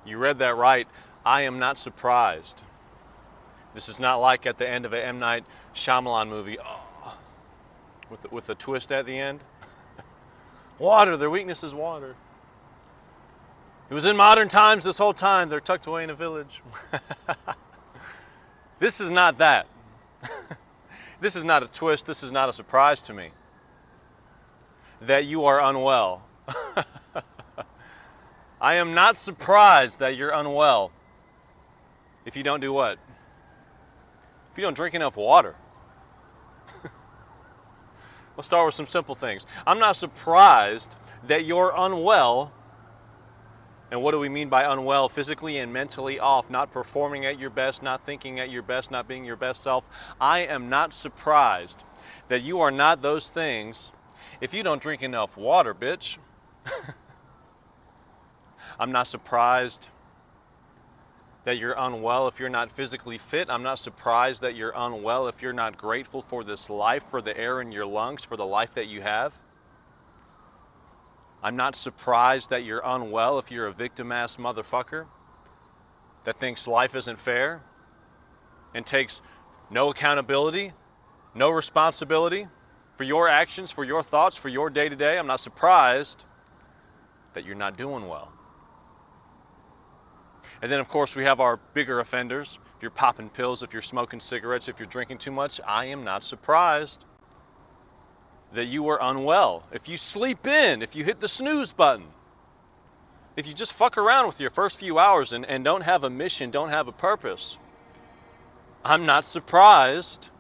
You read that right. I am not surprised. This is not like at the end of an M. Night Shyamalan movie, with a twist at the end. Water, their weakness is water. It was in modern times this whole time. They're tucked away in a village. This is not that. This is not a twist. This is not a surprise to me. That you are unwell. I am not surprised that you're unwell if you don't do what? If you don't drink enough water. Let's start with some simple things. I'm not surprised that you're unwell. And what do we mean by unwell? Physically and mentally off, not performing at your best, not thinking at your best, not being your best self. I am not surprised that you are not those things if you don't drink enough water, bitch. I'm not surprised that you're unwell if you're not physically fit. I'm not surprised that you're unwell if you're not grateful for this life, for the air in your lungs, for the life that you have. I'm not surprised that you're unwell if you're a victim-ass motherfucker that thinks life isn't fair and takes no accountability, no responsibility for your actions, for your thoughts, for your day-to-day. I'm not surprised that you're not doing well. And then, of course, we have our bigger offenders. If you're popping pills, if you're smoking cigarettes, if you're drinking too much, I am not surprised that you are unwell. If you sleep in, if you hit the snooze button, if you just fuck around with your first few hours and don't have a mission, don't have a purpose, I'm not surprised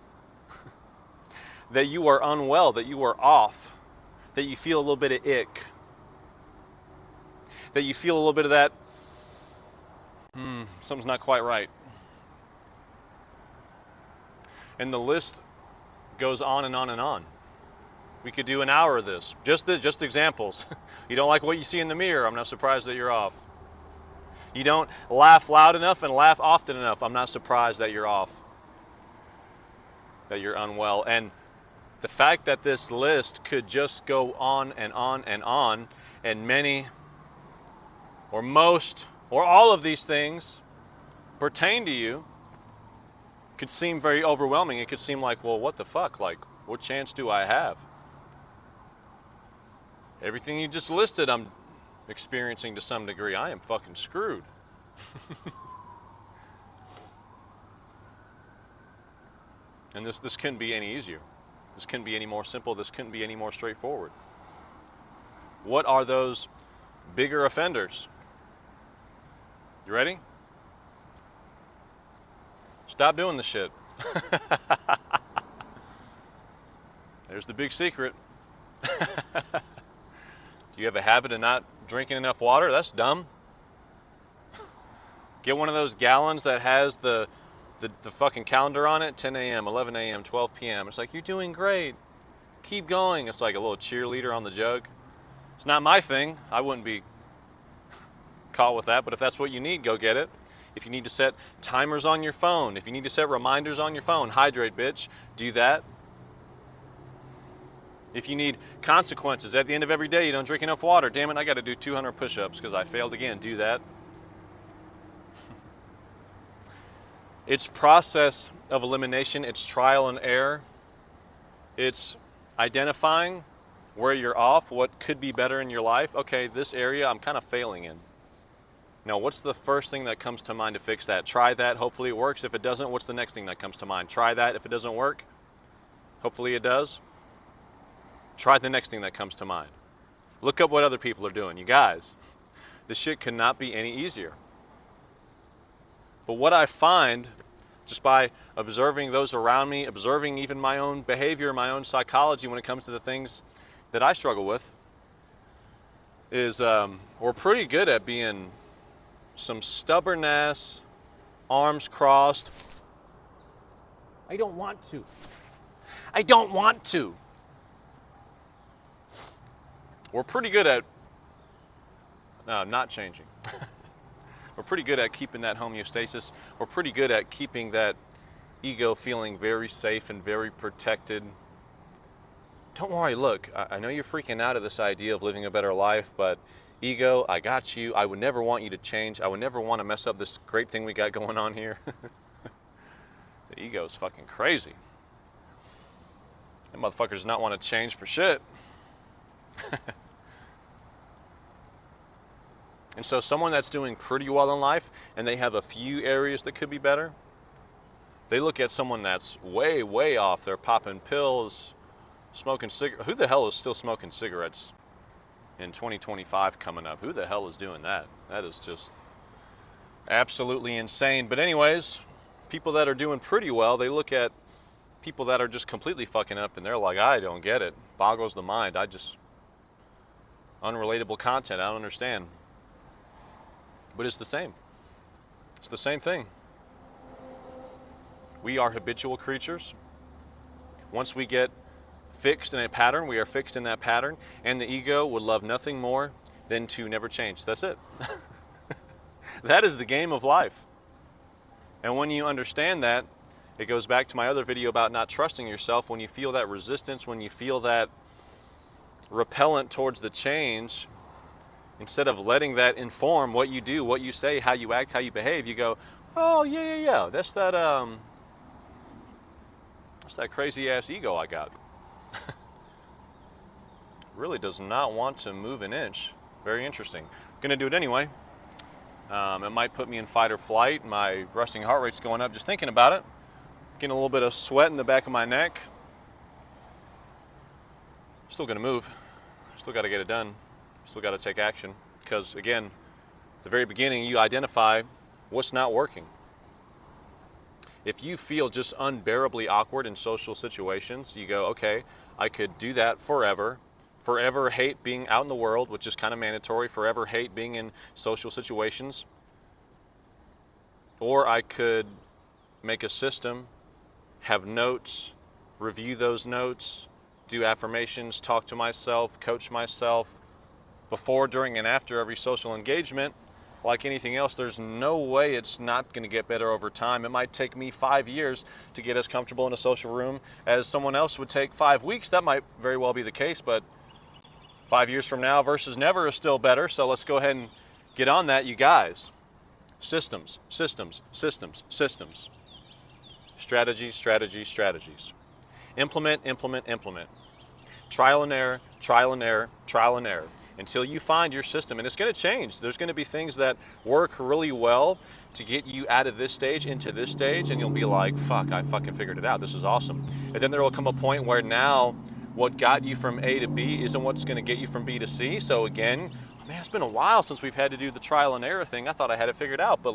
that you are unwell, that you are off, that you feel a little bit of ick, that you feel a little bit of that, something's not quite right. And the list goes on and on and on. We could do an hour of this. Just examples. You don't like what you see in the mirror, I'm not surprised that you're off. You don't laugh loud enough and laugh often enough, I'm not surprised that you're off, that you're unwell. And the fact that this list could just go on and on and on, and many or most or all of these things pertain to you, could seem very overwhelming. It could seem like, well, what the fuck? Like, what chance do I have? Everything you just listed, I'm experiencing to some degree. I am fucking screwed. And this couldn't be any easier. This couldn't be any more simple. This couldn't be any more straightforward. What are those bigger offenders? You ready? Stop doing the shit. There's the big secret. Do you have a habit of not drinking enough water? That's dumb. Get one of those gallons that has the fucking calendar on it, 10 a.m., 11 a.m., 12 p.m. It's like, you're doing great. Keep going. It's like a little cheerleader on the jug. It's not my thing. I wouldn't be caught with that, but if that's what you need, go get it. If you need to set timers on your phone, if you need to set reminders on your phone, hydrate, bitch, do that. If you need consequences at the end of every day, you don't drink enough water, damn it, I got to do 200 push-ups because I failed again, do that. It's process of elimination, it's trial and error. It's identifying where you're off, what could be better in your life. Okay, this area I'm kind of failing in. Now, what's the first thing that comes to mind to fix that? Try that, hopefully it works. If it doesn't, what's the next thing that comes to mind? Try that, if it doesn't work, hopefully it does. Try the next thing that comes to mind. Look up what other people are doing. You guys, this shit could not be any easier. But what I find, just by observing those around me, observing even my own behavior, my own psychology when it comes to the things that I struggle with, is we're pretty good at being some stubborn ass, arms crossed. I don't want to. I don't want to. We're pretty good at not changing. We're pretty good at keeping that homeostasis. We're pretty good at keeping that ego feeling very safe and very protected. Don't worry, look, I know you're freaking out at this idea of living a better life, but Ego, I got you. I would never want you to change. I would never want to mess up this great thing we got going on here. The ego is fucking crazy. That motherfucker does not want to change for shit. And so someone that's doing pretty well in life and they have a few areas that could be better, they look at someone that's way, way off. They're popping pills, smoking cigarettes. Who the hell is still smoking cigarettes in 2025 coming up? Who the hell is doing that? That is just absolutely insane. But anyways, people that are doing pretty well, they look at people that are just completely fucking up and they're like, I don't get it. Boggles the mind. Unrelatable content. I don't understand. But it's the same. It's the same thing. We are habitual creatures. Once we get fixed in a pattern, we are fixed in that pattern, and the ego would love nothing more than to never change. That's it. That is the game of life. And when you understand that, it goes back to my other video about not trusting yourself. When you feel that resistance, when you feel that repellent towards the change, instead of letting that inform what you do, what you say, how you act, how you behave, you go, oh, yeah. That's that crazy ass ego I got. Really does not want to move an inch. Very interesting. Gonna do it anyway. It might put me in fight or flight. My resting heart rate's going up just thinking about it. Getting a little bit of sweat in the back of my neck. Still gonna move. Still gotta get it done. Still got to take action because, again, at the very beginning, you identify what's not working. If you feel just unbearably awkward in social situations, you go, okay, I could do that forever. Forever hate being out in the world, which is kind of mandatory. Forever hate being in social situations. Or I could make a system, have notes, review those notes, do affirmations, talk to myself, coach myself, before, during, and after every social engagement. Like anything else, there's no way it's not going to get better over time. It might take me 5 years to get as comfortable in a social room as someone else would take 5 weeks. That might very well be the case, but 5 years from now versus never is still better. So let's go ahead and get on that, you guys. Systems, systems, systems, systems. Strategies, strategies, strategies. Implement, implement, implement. Trial and error, trial and error, trial and error. Until you find your system, and it's going to change. There's going to be things that work really well to get you out of this stage into this stage, and you'll be like, fuck, I fucking figured it out. This is awesome. And then there will come a point where now what got you from A to B isn't what's going to get you from B to C. So again, man, it's been a while since we've had to do the trial and error thing. I thought I had it figured out, but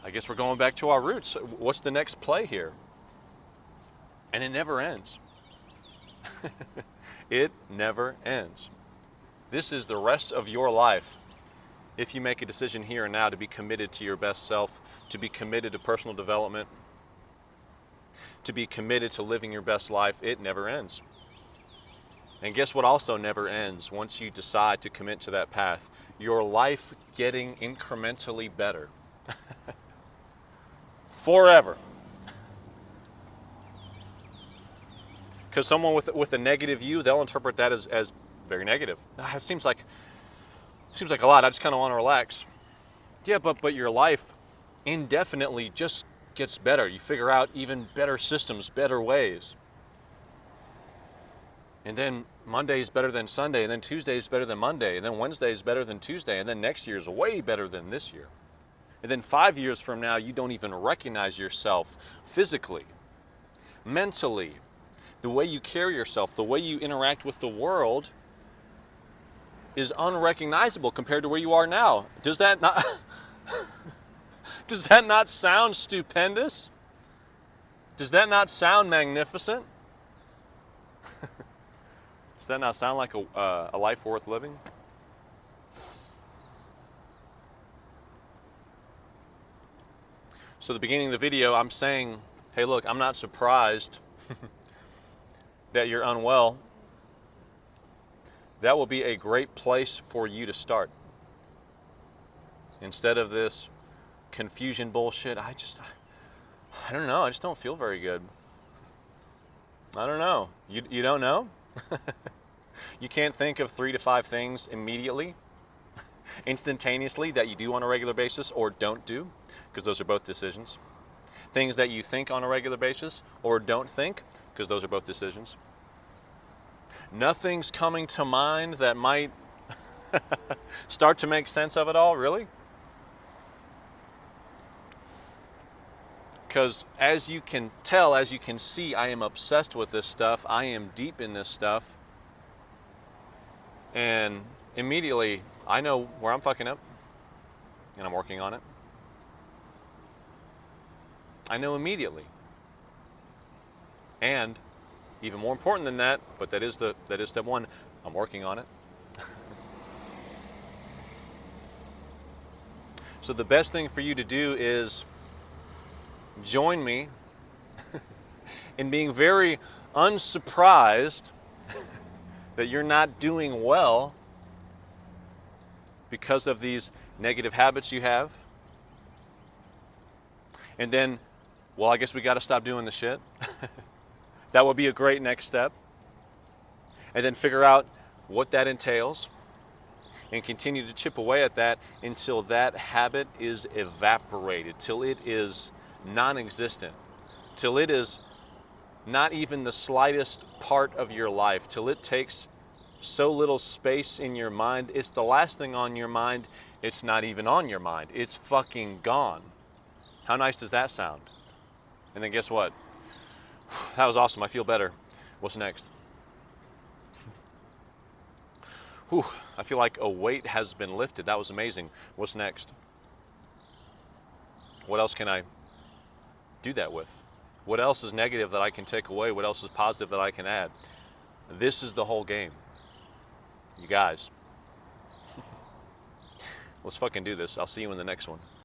I guess we're going back to our roots. What's the next play here? And it never ends. It never ends. This is the rest of your life. If you make a decision here and now to be committed to your best self, to be committed to personal development, to be committed to living your best life, it never ends. And guess what also never ends once you decide to commit to that path? Your life getting incrementally better. Forever. Because someone with a negative view, they'll interpret that as very negative. It seems like a lot. I just kind of want to relax. Yeah, but your life indefinitely just gets better. You figure out even better systems, better ways. And then Monday is better than Sunday, and then Tuesday is better than Monday, and then Wednesday is better than Tuesday, and then next year is way better than this year. And then 5 years from now, you don't even recognize yourself physically, mentally. The way you carry yourself, the way you interact with the world is unrecognizable compared to where you are now. Does that not sound stupendous? Does that not sound magnificent? Does that not sound like a life worth living? So at the beginning of the video, I'm saying, hey, look, I'm not surprised that you're unwell. That will be a great place for you to start. Instead of this confusion bullshit, I don't know. I just don't feel very good. I don't know. You don't know? You can't think of 3 to 5 things immediately, instantaneously, that you do on a regular basis or don't do, because those are both decisions. Things that you think on a regular basis or don't think, because those are both decisions. Nothing's coming to mind that might start to make sense of it all, really? Because as you can tell, as you can see, I am obsessed with this stuff. I am deep in this stuff. And immediately, I know where I'm fucking up, and I'm working on it. I know immediately. And even more important than that, but that is step one, I'm working on it. So the best thing for you to do is join me in being very unsurprised that you're not doing well because of these negative habits you have. And then, well, I guess we got to stop doing the shit. That would be a great next step. And then figure out what that entails and continue to chip away at that until that habit is evaporated, till it is non-existent, till it is not even the slightest part of your life, till it takes so little space in your mind. It's the last thing on your mind. It's not even on your mind. It's fucking gone. How nice does that sound? And then guess what? That was awesome. I feel better. What's next? Whew, I feel like a weight has been lifted. That was amazing. What's next? What else can I do that with? What else is negative that I can take away? What else is positive that I can add? This is the whole game. You guys. Let's fucking do this. I'll see you in the next one.